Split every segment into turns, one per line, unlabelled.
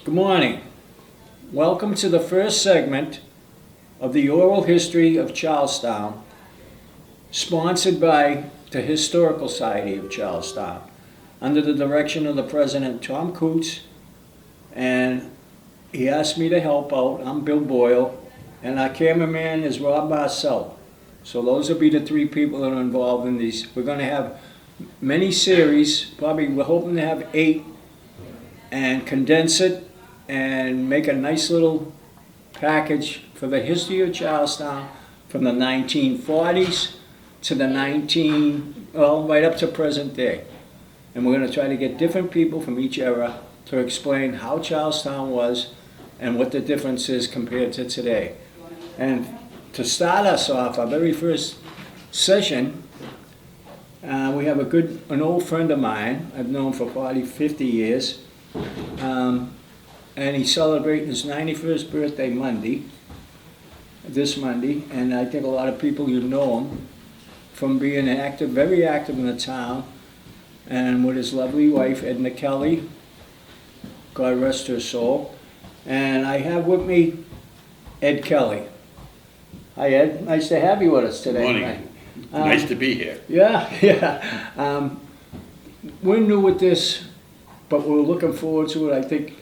Good morning. Welcome to the first segment of the oral history of Charlestown, sponsored by the Historical Society of Charlestown, under the direction of the President Tom Coots, and he asked me to help out. I'm Bill Boyle, and our cameraman is Rob Marcel. So those will be the three people that are involved in these. We're going to have many series, probably we're hoping to have 8, and condense it and make a nice little package for the history of Charlestown from the 1940s to the right up to present day. And we're going to try to get different people from each era to explain how Charlestown was and what the difference is compared to today. And to start us off, our very first session, we have an old friend of mine I've known for probably 50 years. And he's celebrating his 91st birthday this Monday, and I think a lot of people you know him from being very active in the town, and with his lovely wife, Edna Kelly, God rest her soul. And I have with me Ed Kelly. Hi Ed, nice to have you with us today.
Morning. Nice to be here.
Yeah. We're new with this, but we're looking forward to it.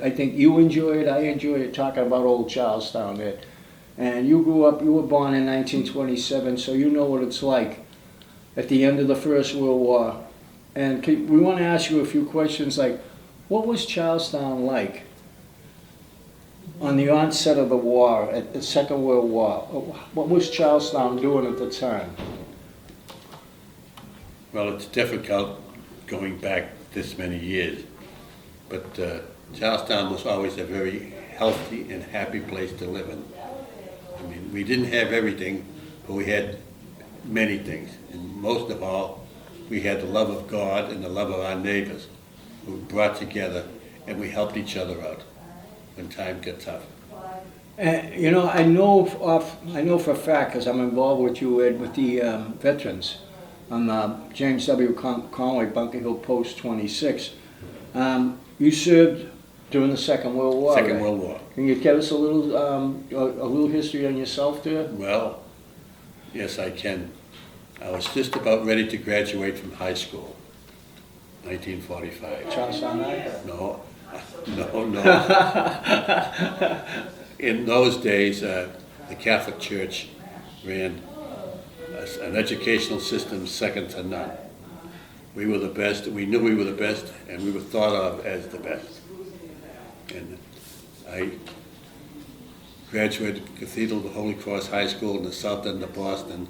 I think you enjoy it. I enjoy it, talking about old Charlestown, Ed. And you were born in 1927, so you know what it's like at the end of the First World War. And we want to ask you a few questions like, what was Charlestown like on the onset of the war, at the Second World War? What was Charlestown doing at the time?
Well, it's difficult going back this many years, but Charlestown was always a very healthy and happy place to live in. I mean, we didn't have everything, but we had many things. And most of all, we had the love of God and the love of our neighbors, who brought together and we helped each other out when times got tough.
You know, I know for a fact, because I'm involved with you, Ed, with the veterans on James W. Conway Bunker Hill Post 26. You served during the Second World War.
Second
right?
World War.
Can you give us a little history on yourself there?
Well, yes, I can. I was just about ready to graduate from high school, 1945.
Charlestown High?
No. In those days, the Catholic Church ran an educational system second to none. We were the best, we knew we were the best, and we were thought of as the best. And I graduated Cathedral of Holy Cross High School in the south end of Boston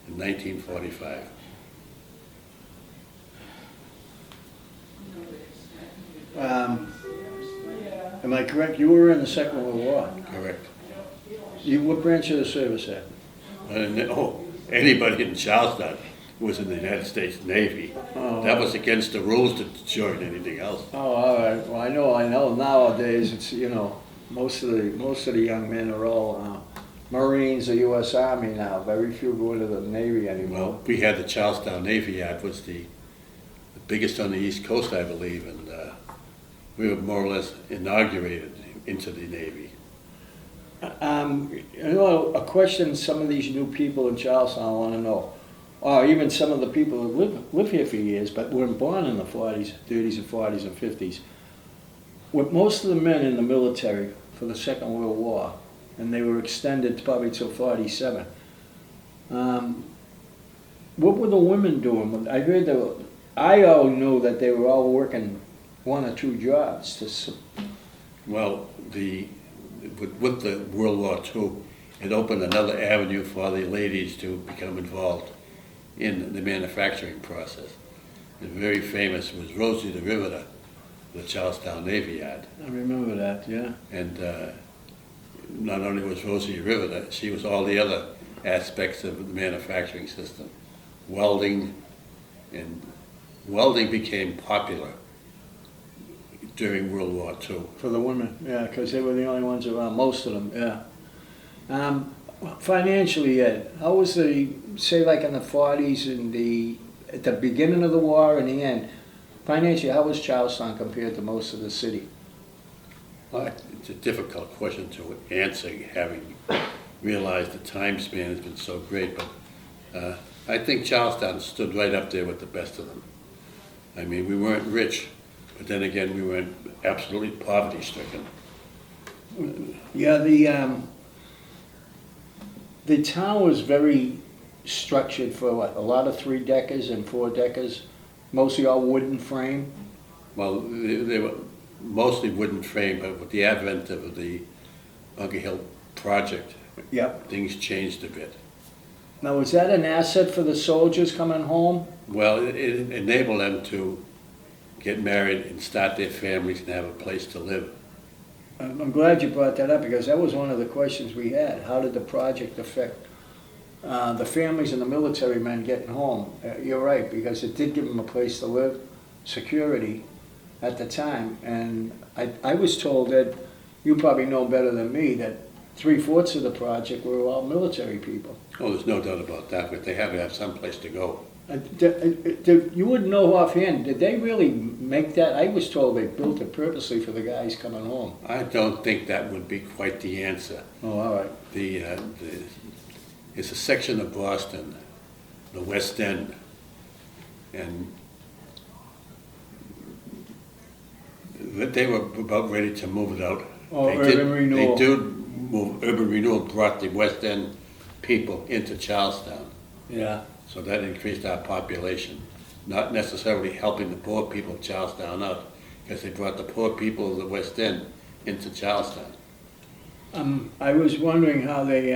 in 1945.
Am I correct? You were in the Second World War.
Correct.
What branch of the service at?
Anybody in Charlestown was in the United States Navy. That was against the rules to join anything else.
Oh, all right. Well, I know. Nowadays, it's most of the young men are all Marines or U.S. Army now. Very few go into the Navy anymore.
Well, we had the Charlestown Navy Yard, was the biggest on the East Coast, I believe, and we were more or less inaugurated into the Navy. A question some of these new people in Charlestown want to know, or even some of the people that live here for years, but weren't born in the 40s, 30s and 40s and 50s. With most of the men in the military for the Second World War, and they were extended probably till 47, what were the women doing? I all knew that they were all working 1 or 2 jobs. Well, with the World War II, it opened another avenue for the ladies to become involved in the manufacturing process. And very famous was Rosie the Riveter, the Charlestown Navy Yard.
I remember that, yeah.
And not only was Rosie a riveter, she was all the other aspects of the manufacturing system. Welding became popular during World War II.
For the women, yeah, because they were the only ones around, most of them, yeah. Financially, Ed, how was say like in the 40s and at the beginning of the war and the end, financially, how was Charlestown compared to most of the city?
Well, it's a difficult question to answer, having realized the time span has been so great, but I think Charlestown stood right up there with the best of them. I mean, we weren't rich, but then again, we weren't absolutely poverty-stricken.
Yeah, the town was very structured for what, a lot of 3-deckers and 4-deckers, mostly all wooden frame.
Well, they were mostly wooden frame, but with the advent of the Bunker Hill project,
Yep.
things changed a bit.
Now, was that an asset for the soldiers coming home?
Well, it enabled them to get married and start their families and have a place to live.
I'm glad you brought that up because that was one of the questions we had. How did the project affect the families and the military men getting home? You're right, because it did give them a place to live, security at the time. And I was told that, you probably know better than me, that 3/4 of the project were all military people.
Oh, there's no doubt about that, but they had to have some place to go.
You wouldn't know offhand, did they really make that? I was told they built it purposely for the guys coming home.
I don't think that would be quite the answer.
Oh, all right.
It's a section of Boston, the West End, and they were about ready to move it out.
Oh,
They
urban renewal.
They do move, urban renewal brought the West End people into Charlestown,
Yeah.
so that increased our population. Not necessarily helping the poor people of Charlestown out, because they brought the poor people of the West End into Charlestown.
I was wondering how they,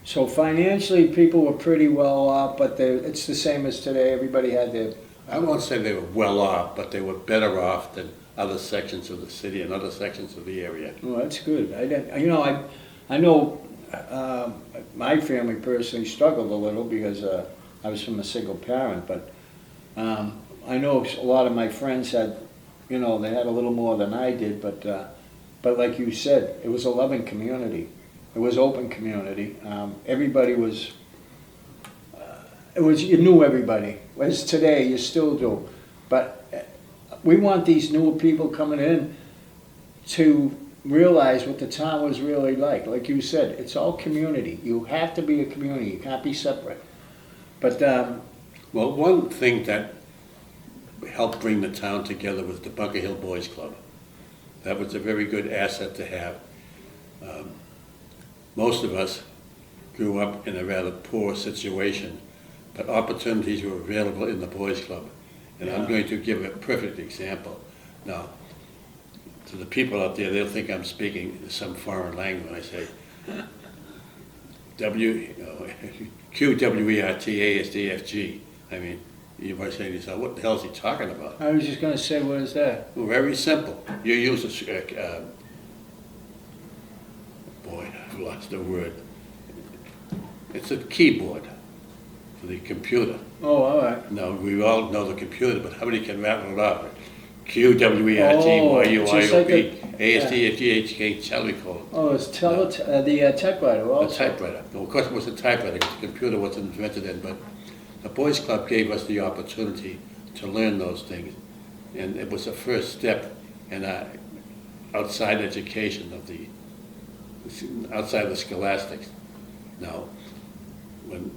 so financially, people were pretty well off, but it's the same as today, everybody had their,
I won't say they were well off, but they were better off than other sections of the city and other sections of the area.
well, that's good. I didn't, I know, my family personally struggled a little because, I was from a single parent, but, I know a lot of my friends had, they had a little more than I did, but like you said, it was a loving community. It was open community. Everybody was, you knew everybody. Whereas today, you still do. But we want these newer people coming in to realize what the town was really like. Like you said, it's all community. You have to be a community. You can't be separate. But,
Well, one thing that helped bring the town together was the Bunker Hill Boys Club. That was a very good asset to have. Most of us grew up in a rather poor situation, but opportunities were available in the Boys Club. And I'm
Yeah.
going to give a perfect example. Now, to the people out there, they'll think I'm speaking some foreign language when I say QWERTASDFG. I mean, you might say to yourself, what the hell is he talking about?
I was just gonna say, what is that?
Well, very simple. You use boy, I've lost the word. It's a keyboard for the computer.
Oh, all right.
Now, we all know the computer, but how many can rattle it off? Q, W, E, R, T, Y, U, I,
just
O,
like
P, A, S, T, F, G, H, K, Charlie code.
Oh, it's the typewriter
A
also.
typewriter. Well, of course, it was a typewriter, because the computer wasn't invented then, but the Boys Club gave us the opportunity to learn those things. And it was the first step in our outside education of outside the scholastics. Now, when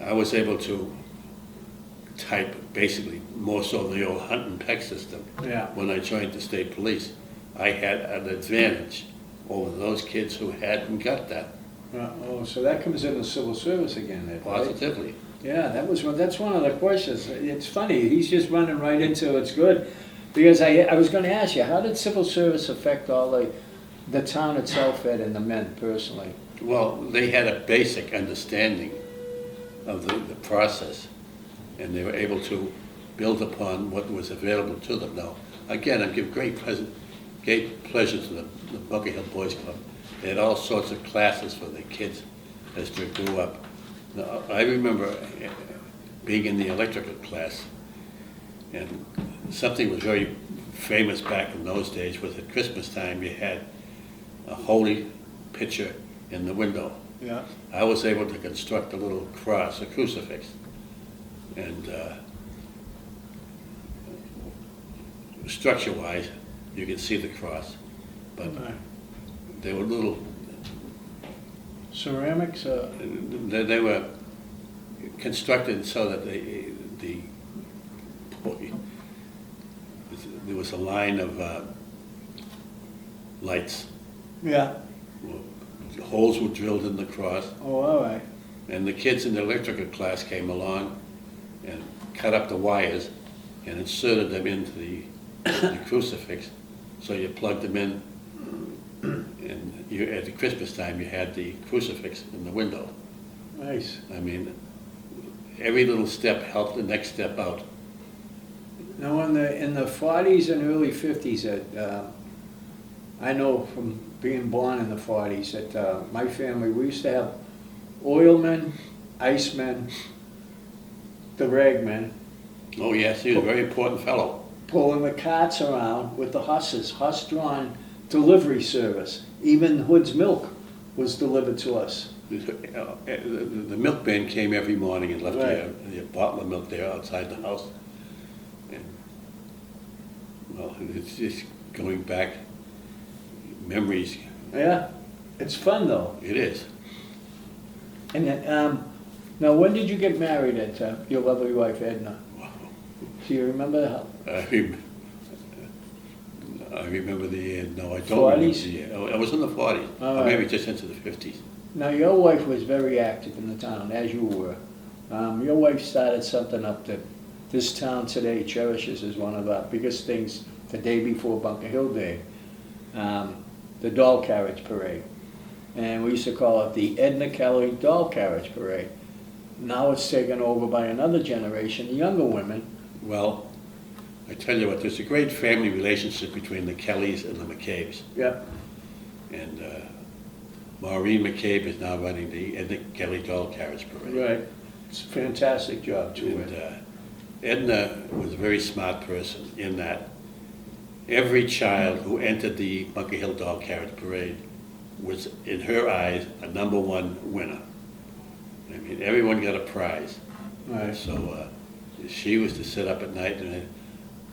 I was able to type basically more so the old hunt and peck system,
Yeah.
when I joined the state police, I had an advantage over those kids who hadn't got that,
Oh, so that comes in the civil service again, then, right?
positively.
Yeah, that's one of the questions. It's funny, he's just running right into it's good. Because I was gonna ask you, how did civil service affect all the town itself, Ed, and the men personally?
Well, they had a basic understanding of the process, and they were able to build upon what was available to them. Now, again, I give great pleasure to the Bunker Hill Boys Club. They had all sorts of classes for the kids as they grew up. Now, I remember being in the electrical class, and something was very famous back in those days was at Christmas time you had a holy picture in the window.
Yeah.
I was able to construct a little cross, a crucifix, and structure-wise, you can see the cross. but
Right.
they were little,
Ceramics,
they were constructed so that there was a line of lights.
yeah,
Holes were drilled in the cross,
oh, all right,
and the kids in the electrical class came along and cut up the wires and inserted them into the crucifix. So you plugged them in, and you, at the Christmas time, you had the crucifix in the window.
nice.
I mean, every little step helped the next step out.
Now, in the 40s and early 50s, I know from being born in the 40s that my family, we used to have oilmen, icemen, the ragmen,
Oh yes, he was a very important fellow.
pulling the carts around with the horses, horse-drawn delivery service. Even Hood's milk was delivered to us.
The milkman came every morning and left a bottle of milk there outside the house. And, well, it's just going back, memories,
Yeah, it's fun though.
it is.
And then, now, when did you get married at your lovely wife Edna? Do you remember how?
I remember the year, no, I don't
40s?
remember the year. I was in the 40s,
All
or maybe
right.
just into the 50s.
Now, your wife was very active in the town, as you were. Your wife started something up that this town today cherishes as one of the biggest things the day before Bunker Hill Day, the doll carriage parade. And we used to call it the Edna Kelly Doll Carriage Parade. Now it's taken over by another generation, the younger women.
Well, I tell you what, there's a great family relationship between the Kellys and the McCabe's.
Yep.
And Maureen McCabe is now running the Edna Kelly Doll Carriage Parade.
Right. It's a fantastic job too.
And Edna was a very smart person in that every child who entered the Bunker Hill Doll Carriage Parade was, in her eyes, a #1 winner. I mean, everyone got a prize.
Right.
So she was to sit up at night and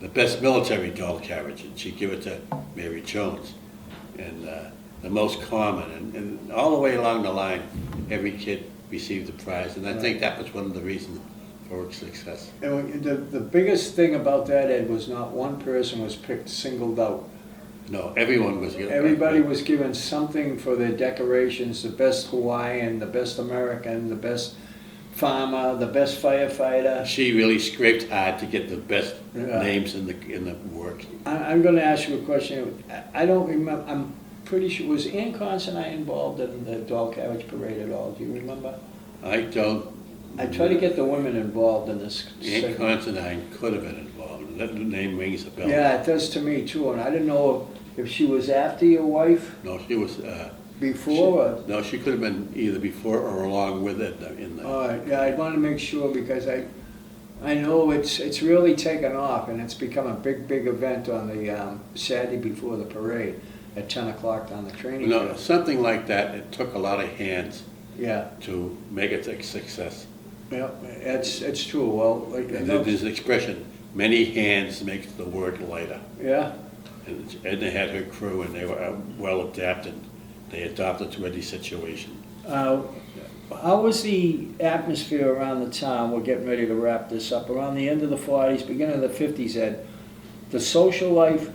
the best military doll carriage, and she'd give it to Mary Jones. And the most common, and all the way along the line, every kid received a prize. And I think that was one of the reasons for its success.
And the biggest thing about that, Ed, was not one person was picked, singled out.
No, everyone was given.
Everybody was given something for their decorations, the best Hawaiian, the best American, the best farmer, the best firefighter.
She really scraped hard to get the best
Yeah.
names in the work.
I'm gonna ask you a question. I don't remember, I'm pretty sure, was Ann Considine involved in the doll carriage parade at all? Do you remember?
I don't.
I try to get the women involved in this.
Aunt
segment.
Considine could have been involved. That name rings a bell.
Yeah, it does to me too, and I didn't know if she was after your wife,
No, she was.
before, or?
No, she could have been either before or along with it in the.
All right, yeah, I want to make sure because I know it's really taken off and it's become a big event on the Saturday before the parade at 10 o'clock down the training
No,
field.
something like that. It took a lot of hands
Yeah,
to make it a success.
yeah, it's true. Well, like,
And there's an expression: many hands make the work lighter.
yeah,
And Edna had her crew, and they were well adapted. They adapted to any situation.
how was the atmosphere around the town? We're getting ready to wrap this up. Around the end of the 40s, beginning of the 50s, Ed, the social life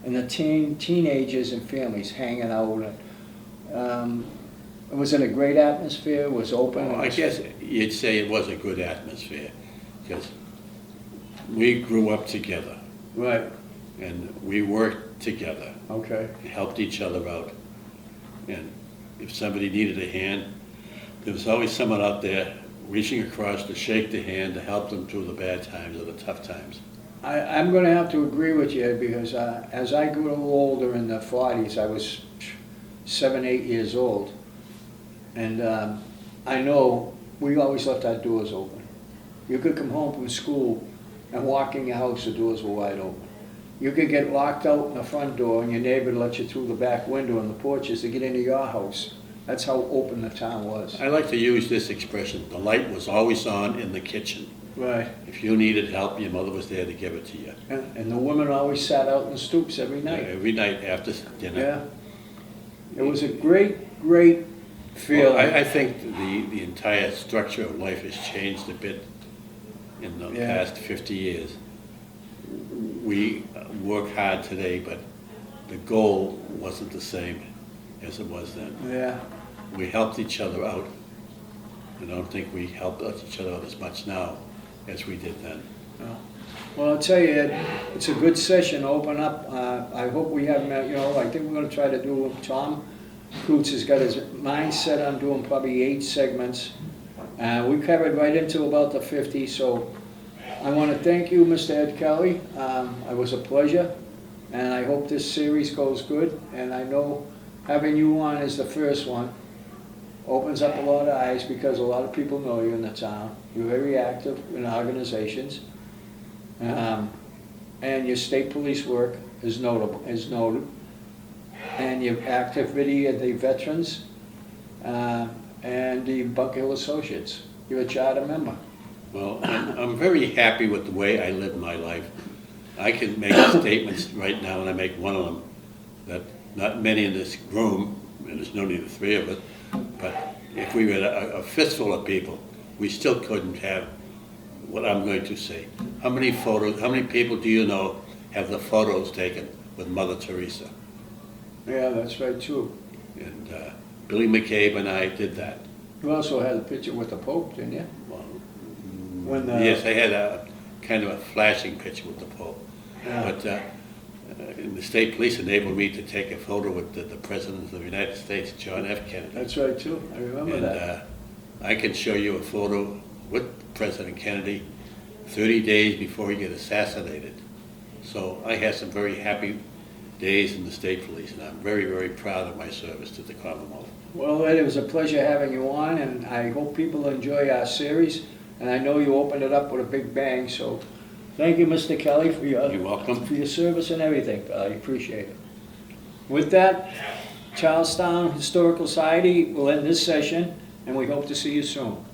and the teenagers and families hanging out. Was it a great atmosphere? Was open?
Well, I guess you'd say it was a good atmosphere, because we grew up together,
Right.
and we worked together,
Okay.
helped each other out. And if somebody needed a hand, there was always someone out there reaching across to shake the hand, to help them through the bad times or the tough times.
I'm going to have to agree with you because as I grew older in the 40s, I was 7, 8 years old. And I know we always left our doors open. You could come home from school and walk in your house, the doors were wide open. You could get locked out in the front door and your neighbor let you through the back window and the porches to get into your house. That's how open the town was.
I like to use this expression: the light was always on in the kitchen.
Right.
If you needed help, your mother was there to give it to you.
And the women always sat out in the stoops every night.
Every night after dinner.
Yeah. It was a great, great feeling.
Well, I think the entire structure of life has changed a bit in the
Yeah.
past 50 years. We work hard today, but the goal wasn't the same as it was then.
Yeah,
We helped each other out. I don't think we helped each other out as much now as we did then.
well, I'll tell you, Ed, it's a good session to open up. I hope we have, I think we're gonna try to do, Tom Coots has got his mind set on doing probably 8 segments. We covered right into about the 50, so I wanna thank you, Mr. Ed Kelly. It was a pleasure, and I hope this series goes good, and I know having you on as the first one opens up a lot of eyes, because a lot of people know you in the town. You're very active in organizations. And your state police work is noted. And your activity at the veterans, and the Buck Hill Associates. You're a charter member.
Well, I'm very happy with the way I live my life. I can make statements right now, and I make one of them, that not many in this room, and there's no need of 3 of us, but if we were a fistful of people, we still couldn't have what I'm going to say. How many people do you know have the photos taken with Mother Teresa?
Yeah, that's right too.
And Billy McCabe and I did that.
You also had a picture with the Pope, didn't you?
Well,
When
yes, I had a kind of a flashing picture with the Pope.
Yeah.
But the state police enabled me to take a photo with the President of the United States, John F. Kennedy.
That's right too, I remember
And
that.
I can show you a photo with President Kennedy 30 days before he got assassinated. So I had some very happy days in the state police, and I'm very, very proud of my service to the Commonwealth.
Well, Ed, it was a pleasure having you on, and I hope people enjoy our series. And I know you opened it up with a big bang, so thank you, Mr. Kelly, for
You're welcome.
your service and everything. I appreciate it. With that, Charlestown Historical Society will end this session, and we hope to see you soon.